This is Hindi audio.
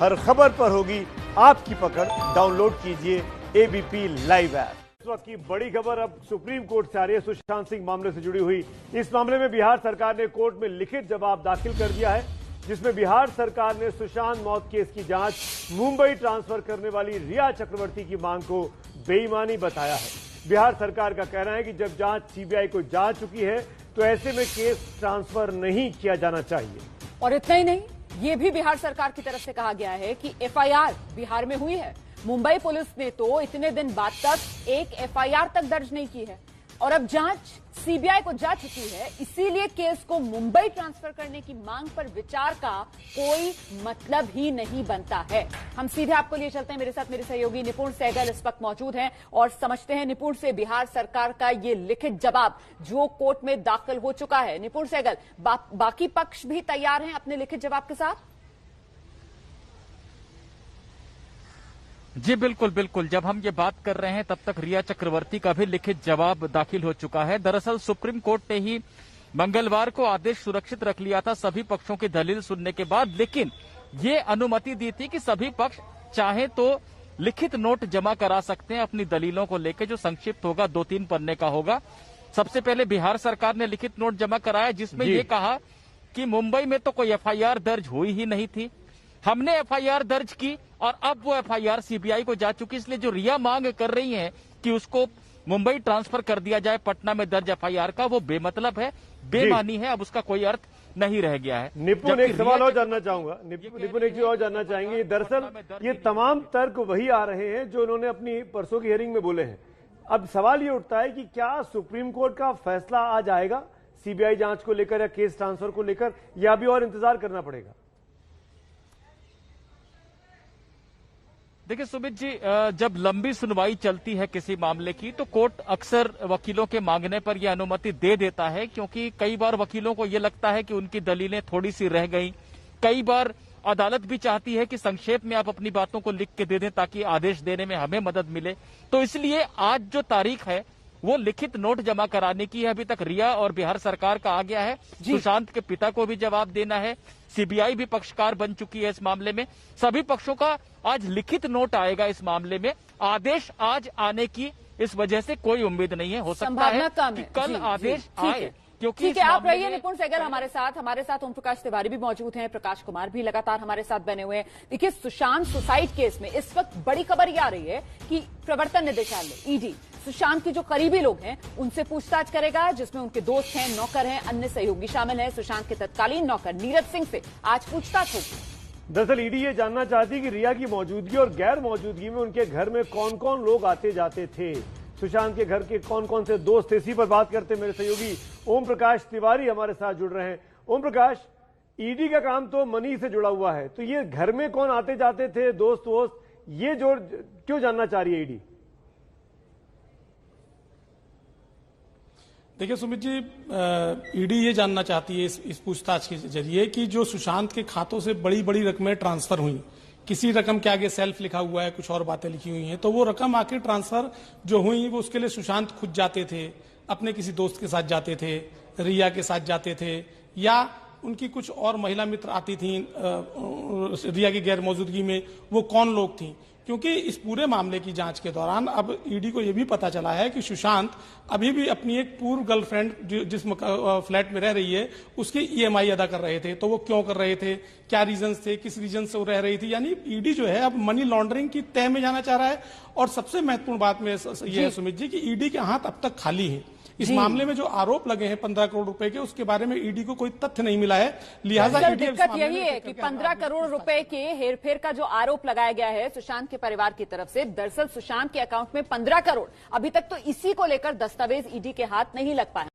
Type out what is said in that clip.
हर खबर पर होगी आपकी पकड़। डाउनलोड कीजिए एबीपी लाइव ऐप। इस वक्त की बड़ी खबर अब सुप्रीम कोर्ट से आ रही है, सुशांत सिंह मामले से जुड़ी हुई। इस मामले में बिहार सरकार ने कोर्ट में लिखित जवाब दाखिल कर दिया है, जिसमें बिहार सरकार ने सुशांत मौत केस की जांच मुंबई ट्रांसफर करने वाली रिया चक्रवर्ती की मांग को बेईमानी बताया है। बिहार सरकार का कहना है कि जब जांच सीबीआई को जा चुकी है तो ऐसे में केस ट्रांसफर नहीं किया जाना चाहिए। और इतना ही नहीं, ये भी बिहार सरकार की तरफ से कहा गया है कि एफआईआर बिहार में हुई है। मुंबई पुलिस ने तो इतने दिन बाद तक एक एफआईआर तक दर्ज नहीं की है और अब जांच सीबीआई को जा चुकी है, इसीलिए केस को मुंबई ट्रांसफर करने की मांग पर विचार का कोई मतलब ही नहीं बनता है। हम सीधे आपको लिए चलते हैं, मेरे साथ मेरे सहयोगी निपुण सहगल इस वक्त मौजूद हैं और समझते हैं निपुण से बिहार सरकार का ये लिखित जवाब जो कोर्ट में दाखिल हो चुका है। निपुण सहगल, बाकी पक्ष भी तैयार हैं अपने लिखित जवाब के साथ? जी बिल्कुल बिल्कुल, जब हम ये बात कर रहे हैं तब तक रिया चक्रवर्ती का भी लिखित जवाब दाखिल हो चुका है। दरअसल सुप्रीम कोर्ट ने ही मंगलवार को आदेश सुरक्षित रख लिया था सभी पक्षों की दलील सुनने के बाद, लेकिन ये अनुमति दी थी कि सभी पक्ष चाहे तो लिखित नोट जमा करा सकते हैं अपनी दलीलों को लेकर, जो संक्षिप्त होगा 2-3 पन्ने का होगा। सबसे पहले बिहार सरकार ने लिखित नोट जमा कराया जिसमें ये कहा कि मुंबई में तो कोई एफआईआर दर्ज हुई ही नहीं थी, हमने एफआईआर दर्ज की और अब वो एफआईआर सीबीआई को जा चुकी, इसलिए जो रिया मांग कर रही है कि उसको मुंबई ट्रांसफर कर दिया जाए पटना में दर्ज एफआईआर का, वो बेमतलब है, बेमानी है, अब उसका कोई अर्थ नहीं रह गया है। निपुण एक सवाल और जानना चाहूंगा, निपुण एक चीज और जानना चाहेंगे। दरअसल ये तमाम तर्क वही आ रहे हैं जो उन्होंने अपनी परसों की हियरिंग में बोले हैं। अब सवाल ये उठता है कि क्या सुप्रीम कोर्ट का फैसला आ जाएगा सीबीआई जांच को लेकर या केस ट्रांसफर को लेकर, या अभी और इंतजार करना पड़ेगा? देखिए सुमित जी, जब लंबी सुनवाई चलती है किसी मामले की तो कोर्ट अक्सर वकीलों के मांगने पर यह अनुमति दे देता है, क्योंकि कई बार वकीलों को यह लगता है कि उनकी दलीलें थोड़ी सी रह गई। कई बार अदालत भी चाहती है कि संक्षेप में आप अपनी बातों को लिख के दे दें ताकि आदेश देने में हमें मदद मिले। तो इसलिए आज जो तारीख है वो लिखित नोट जमा कराने की है। अभी तक रिया और बिहार सरकार का आ गया है, सुशांत के पिता को भी जवाब देना है, सीबीआई भी पक्षकार बन चुकी है इस मामले में। सभी पक्षों का आज लिखित नोट आएगा इस मामले में। आदेश आज आने की इस वजह से कोई उम्मीद नहीं है, हो सकता है कि कल आदेश आए। ठीक है, आप रहिए निपुण सहगल हमारे साथ ओम प्रकाश तिवारी भी मौजूद हैं, प्रकाश कुमार भी लगातार हमारे साथ बने हुए हैं। देखिए, सुशांत सुसाइड केस में इस वक्त बड़ी खबर ये आ रही है कि प्रवर्तन निदेशालय ईडी सुशांत के जो करीबी लोग हैं उनसे पूछताछ करेगा, जिसमें उनके दोस्त हैं, नौकर हैं, अन्य सहयोगी शामिल हैं। सुशांत के तत्कालीन नौकर नीरज सिंह से आज पूछताछ होगी। दरअसल ईडी ये जानना चाहती है कि रिया की मौजूदगी और गैर मौजूदगी में उनके घर में कौन कौन लोग आते जाते थे, सुशांत के घर के कौन कौन से दोस्त थे। इसी पर बात करते मेरे सहयोगी ओम प्रकाश तिवारी हमारे साथ जुड़ रहे हैं। ओम प्रकाश, ईडी का काम तो मनी से जुड़ा हुआ है, तो ये घर में कौन आते जाते थे, दोस्त वोस्त, ये जोड़ क्यों जानना चाह रही है ईडी? देखिए सुमित जी, ईडी ये जानना चाहती है इस पूछताछ के जरिए कि जो सुशांत के खातों से बड़ी बड़ी रकमें ट्रांसफर हुई, किसी रकम के आगे सेल्फ लिखा हुआ है, कुछ और बातें लिखी हुई हैं, तो वो रकम आके ट्रांसफर जो हुई वो उसके लिए सुशांत खुद जाते थे, अपने किसी दोस्त के साथ जाते थे, रिया के साथ जाते थे, या उनकी कुछ और महिला मित्र आती थी रिया की गैर मौजूदगी में, वो कौन लोग थी। क्योंकि इस पूरे मामले की जांच के दौरान अब ईडी को यह भी पता चला है कि सुशांत अभी भी अपनी एक पूर्व गर्लफ्रेंड जिस फ्लैट में रह रही है उसकी ईएमआई अदा कर रहे थे। तो वो क्यों कर रहे थे, क्या रीजंस थे, किस रीजन से वो रह रही थी, यानी ईडी जो है अब मनी लॉन्ड्रिंग की तह में जाना चाह रहा है। और सबसे महत्वपूर्ण बात में यह है सुमित जी कि ईडी के हाथ अब तक खाली है। इस मामले में जो आरोप लगे हैं 15 करोड़ रुपए के, उसके बारे में ईडी को कोई तथ्य नहीं मिला है। लिहाजा दिक्कत यही है कि 15 करोड़ रुपए के हेरफेर का जो आरोप लगाया गया है सुशांत के परिवार की तरफ से, दरअसल सुशांत के अकाउंट में 15 करोड़, अभी तक तो इसी को लेकर दस्तावेज ईडी के हाथ नहीं लग पाए।